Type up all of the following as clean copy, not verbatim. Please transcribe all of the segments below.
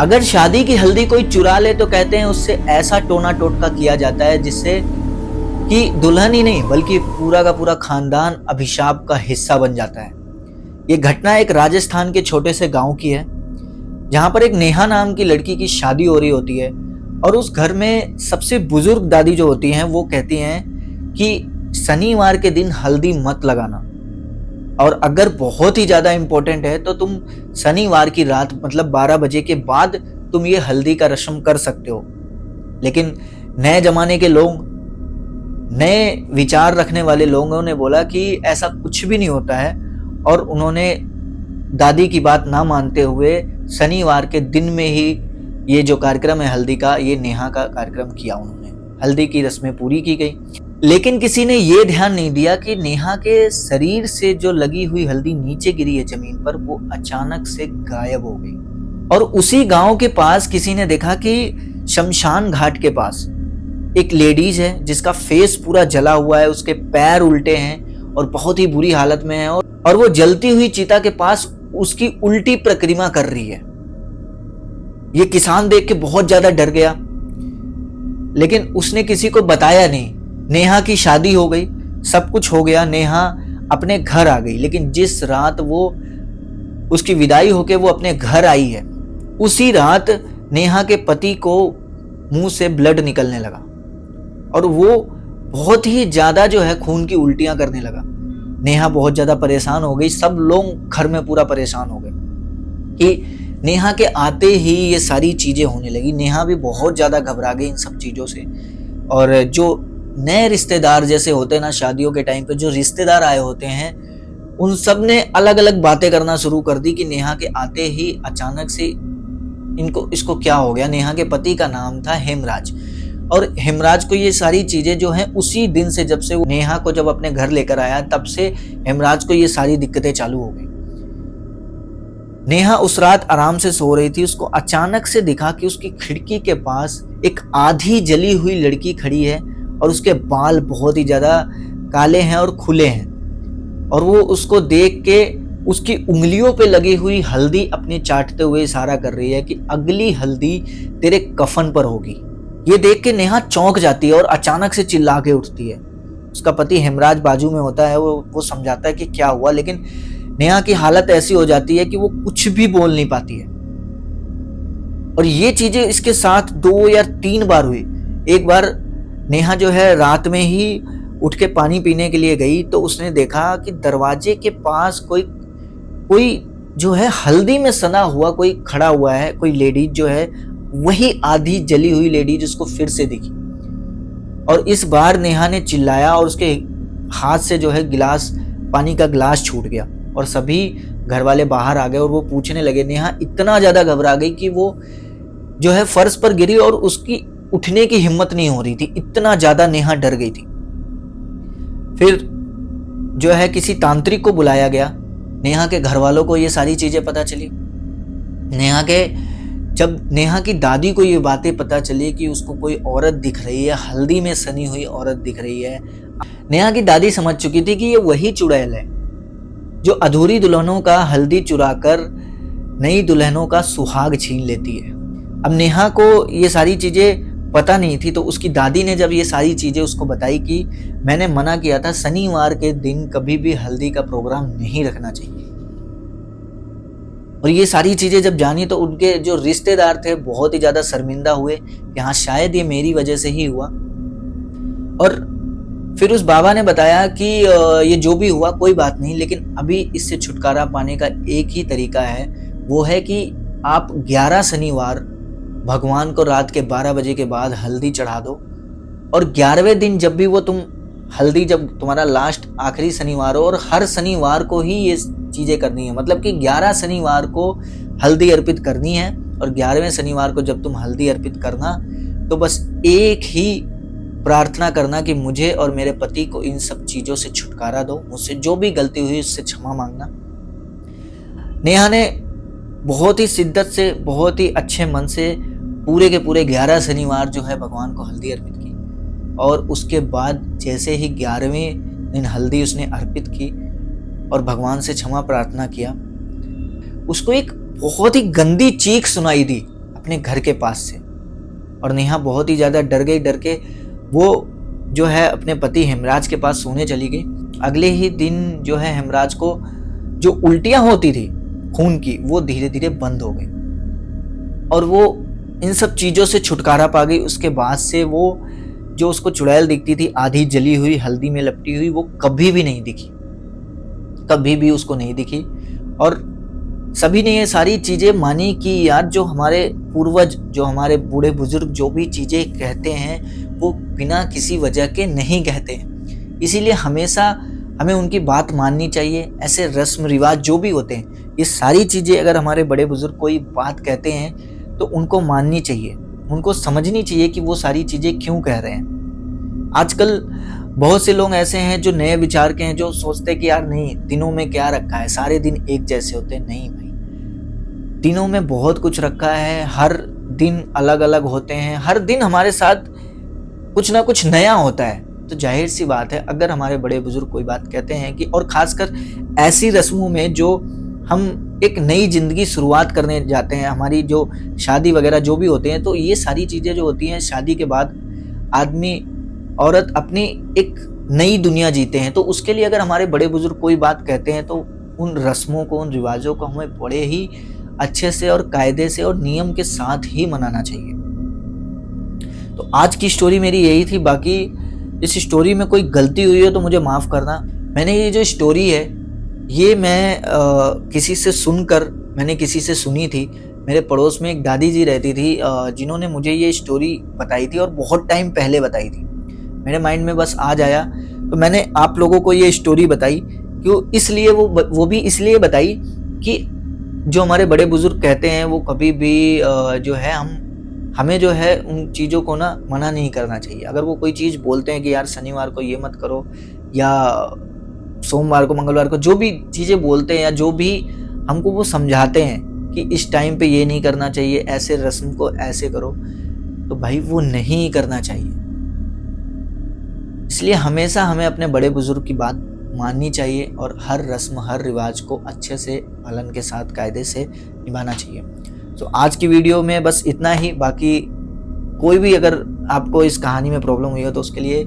अगर शादी की हल्दी कोई चुरा ले तो कहते हैं उससे ऐसा टोना टोटका किया जाता है जिससे कि दुल्हन ही नहीं बल्कि पूरा का पूरा खानदान अभिशाप का हिस्सा बन जाता है। ये घटना एक राजस्थान के छोटे से गांव की है, जहां पर एक नेहा नाम की लड़की की शादी हो रही होती है और उस घर में सबसे बुजुर्ग दादी जो होती हैं वो कहती हैं कि शनिवार के दिन हल्दी मत लगाना, और अगर बहुत ही ज्यादा इंपॉर्टेंट है तो तुम शनिवार की रात मतलब 12 बजे के बाद तुम ये हल्दी का रस्म कर सकते हो। लेकिन नए जमाने के लोग, नए विचार रखने वाले लोगों ने बोला कि ऐसा कुछ भी नहीं होता है, और उन्होंने दादी की बात ना मानते हुए शनिवार के दिन में ही ये जो कार्यक्रम है हल्दी का, ये नेहा का कार्यक्रम किया। उन्होंने हल्दी की रस्में पूरी की गई, लेकिन किसी ने ये ध्यान नहीं दिया कि नेहा के शरीर से जो लगी हुई हल्दी नीचे गिरी है जमीन पर, वो अचानक से गायब हो गई। और उसी गांव के पास किसी ने देखा कि शमशान घाट के पास एक लेडीज है जिसका फेस पूरा जला हुआ है, उसके पैर उल्टे हैं और बहुत ही बुरी हालत में है, और वो जलती हुई चिता के पास उसकी उल्टी प्रक्रिया कर रही है। ये किसान देख के बहुत ज्यादा डर गया, लेकिन उसने किसी को बताया नहीं। नेहा की शादी हो गई, सब कुछ हो गया, नेहा अपने घर आ गई। लेकिन जिस रात वो उसकी विदाई होके वो अपने घर आई है, उसी रात नेहा के पति को मुंह से ब्लड निकलने लगा और वो बहुत ही ज्यादा जो है खून की उल्टियां करने लगा। नेहा बहुत ज्यादा परेशान हो गई, सब लोग घर में पूरा परेशान हो गए कि नेहा के आते ही ये सारी चीजें होने लगी। नेहा भी बहुत ज्यादा घबरा गई इन सब चीजों से, और जो नए रिश्तेदार जैसे होते हैं ना, शादियों के टाइम पे जो रिश्तेदार आए होते हैं, उन सब ने अलग अलग बातें करना शुरू कर दी कि नेहा के आते ही अचानक से इसको क्या हो गया। नेहा के पति का नाम था हेमराज, और हेमराज को ये सारी चीजें जो हैं उसी दिन से, जब से वो नेहा को जब अपने घर लेकर आया, तब से हेमराज को ये सारी दिक्कतें चालू हो गई। नेहा उस रात आराम से सो रही थी, उसको अचानक से दिखा कि उसकी खिड़की के पास एक आधी जली हुई लड़की खड़ी है और उसके बाल बहुत ही ज्यादा काले हैं और खुले हैं, और वो उसको देख के उसकी उंगलियों पे लगी हुई हल्दी अपनी चाटते हुए इशारा कर रही है कि अगली हल्दी तेरे कफन पर होगी। ये देख के नेहा चौंक जाती है और अचानक से चिल्ला के उठती है। उसका पति हेमराज बाजू में होता है, वो समझाता है कि क्या हुआ, लेकिन नेहा की हालत ऐसी हो जाती है कि वो कुछ भी बोल नहीं पाती है। और ये चीजें इसके साथ 2 या 3 बार हुई। एक बार नेहा जो है रात में ही उठ के पानी पीने के लिए गई तो उसने देखा कि दरवाजे के पास कोई जो है हल्दी में सना हुआ कोई खड़ा हुआ है, कोई लेडीज जो है, वही आधी जली हुई लेडीज उसको फिर से दिखी। और इस बार नेहा ने चिल्लाया और उसके हाथ से जो है पानी का गिलास छूट गया, और सभी घर वाले बाहर आ गए और वो पूछने लगे। नेहा इतना ज्यादा घबरा गई कि वो जो है फर्श पर गिरी और उसकी उठने की हिम्मत नहीं हो रही थी, इतना ज्यादा नेहा डर गई थी। फिर जो है किसी तांत्रिक को बुलाया गया। नेहा के घर वालों को ये सारी चीजें पता चली। जब नेहा की दादी को ये बातें पता चली कि उसको कोई औरत दिख रही है, हल्दी में सनी हुई औरत दिख रही है, नेहा की दादी समझ चुकी थी कि ये वही चुड़ैल है जो अधूरी दुल्हनों का हल्दी चुराकर नई दुल्हनों का सुहाग छीन लेती है। अब नेहा को ये सारी चीजें पता नहीं थी, तो उसकी दादी ने जब ये सारी चीजें उसको बताई कि मैंने मना किया था, शनिवार के दिन कभी भी हल्दी का प्रोग्राम नहीं रखना चाहिए। और ये सारी चीजें जब जानी तो उनके जो रिश्तेदार थे बहुत ही ज्यादा शर्मिंदा हुए कि हाँ शायद ये मेरी वजह से ही हुआ। और फिर उस बाबा ने बताया कि ये जो भी हुआ कोई बात नहीं, लेकिन अभी इससे छुटकारा पाने का एक ही तरीका है, वो है कि आप 11 शनिवार भगवान को रात के 12 बजे के बाद हल्दी चढ़ा दो, और 11वें दिन जब भी वो तुम हल्दी, जब तुम्हारा लास्ट आखिरी शनिवार हो, और हर शनिवार को ही ये चीजें करनी है, मतलब कि 11 शनिवार को हल्दी अर्पित करनी है, और 11वें शनिवार को जब तुम हल्दी अर्पित करना तो बस एक ही प्रार्थना करना कि मुझे और मेरे पति को इन सब चीजों से छुटकारा दो, मुझसे जो भी गलती हुई उससे क्षमा मांगना। नेहा ने बहुत ही शिद्दत से, बहुत ही अच्छे मन से पूरे के पूरे 11 शनिवार जो है भगवान को हल्दी अर्पित की, और उसके बाद जैसे ही 11वें दिन हल्दी उसने अर्पित की और भगवान से क्षमा प्रार्थना किया, उसको एक बहुत ही गंदी चीख सुनाई दी अपने घर के पास से। और नेहा बहुत ही ज़्यादा डर गई। डर के वो जो है अपने पति हेमराज के पास सोने चली गई। अगले ही दिन जो है हेमराज को जो उल्टियां होती थी खून की, वो धीरे धीरे बंद हो गई और वो इन सब चीज़ों से छुटकारा पा गई। उसके बाद से वो जो उसको चुड़ैल दिखती थी आधी जली हुई हल्दी में लपटी हुई, वो कभी भी नहीं दिखी, कभी भी उसको नहीं दिखी। और सभी ने ये सारी चीज़ें मानी कि यार जो हमारे पूर्वज, जो हमारे बूढ़े बुजुर्ग जो भी चीज़ें कहते हैं वो बिना किसी वजह के नहीं कहते हैं। इसीलिए हमेशा हमें उनकी बात माननी चाहिए। ऐसे रस्म रिवाज जो भी होते हैं, ये सारी चीज़ें अगर हमारे बड़े बुजुर्ग कोई बात कहते हैं तो उनको माननी चाहिए, उनको समझनी चाहिए कि वो सारी चीज़ें क्यों कह रहे हैं। आजकल बहुत से लोग ऐसे हैं जो नए विचार के हैं, जो सोचते हैं कि यार नहीं, दिनों में क्या रखा है, सारे दिन एक जैसे होते हैं। नहीं भाई, दिनों में बहुत कुछ रखा है, हर दिन अलग अलग होते हैं, हर दिन हमारे साथ कुछ ना कुछ नया होता है। तो जाहिर सी बात है अगर हमारे बड़े बुजुर्ग कोई बात कहते हैं कि, और खासकर ऐसी रस्मों में जो हम एक नई जिंदगी शुरुआत करने जाते हैं, हमारी जो शादी वगैरह जो भी होते हैं, तो ये सारी चीज़ें जो होती हैं शादी के बाद आदमी औरत अपनी एक नई दुनिया जीते हैं। तो उसके लिए अगर हमारे बड़े बुजुर्ग कोई बात कहते हैं तो उन रस्मों को, उन रिवाजों को हमें बड़े ही अच्छे से और कायदे से और नियम के साथ ही मनाना चाहिए। तो आज की स्टोरी मेरी यही थी। बाकी इस स्टोरी में कोई गलती हुई हो तो मुझे माफ़ करना। मैंने ये जो स्टोरी है ये मैं किसी से सुनकर, मैंने किसी से सुनी थी। मेरे पड़ोस में एक दादी जी रहती थी जिन्होंने मुझे ये स्टोरी बताई थी और बहुत टाइम पहले बताई थी। मेरे माइंड में बस आज आया तो मैंने आप लोगों को ये स्टोरी बताई। क्यों? इसलिए वो भी इसलिए बताई कि जो हमारे बड़े बुजुर्ग कहते हैं वो कभी भी जो है हमें जो है उन चीज़ों को ना मना नहीं करना चाहिए। अगर वो कोई चीज़ बोलते हैं कि यार शनिवार को ये मत करो, या सोमवार को, मंगलवार को, जो भी चीज़ें बोलते हैं या जो भी हमको वो समझाते हैं कि इस टाइम पे ये नहीं करना चाहिए, ऐसे रस्म को ऐसे करो, तो भाई वो नहीं करना चाहिए। इसलिए हमेशा हमें अपने बड़े बुजुर्ग की बात माननी चाहिए और हर रस्म, हर रिवाज को अच्छे से पालन के साथ कायदे से निभाना चाहिए। तो आज की वीडियो में बस इतना ही। बाकी कोई भी अगर आपको इस कहानी में प्रॉब्लम हुई हो तो उसके लिए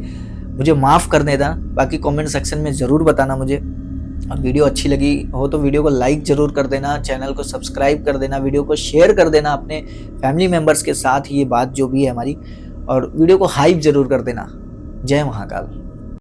मुझे माफ़ कर देना। बाकी कमेंट सेक्शन में ज़रूर बताना मुझे। और वीडियो अच्छी लगी हो तो वीडियो को लाइक ज़रूर कर देना, चैनल को सब्सक्राइब कर देना, वीडियो को शेयर कर देना अपने फैमिली मेम्बर्स के साथ, ये बात जो भी है हमारी, और वीडियो को हाइप ज़रूर कर देना। जय महाकाल।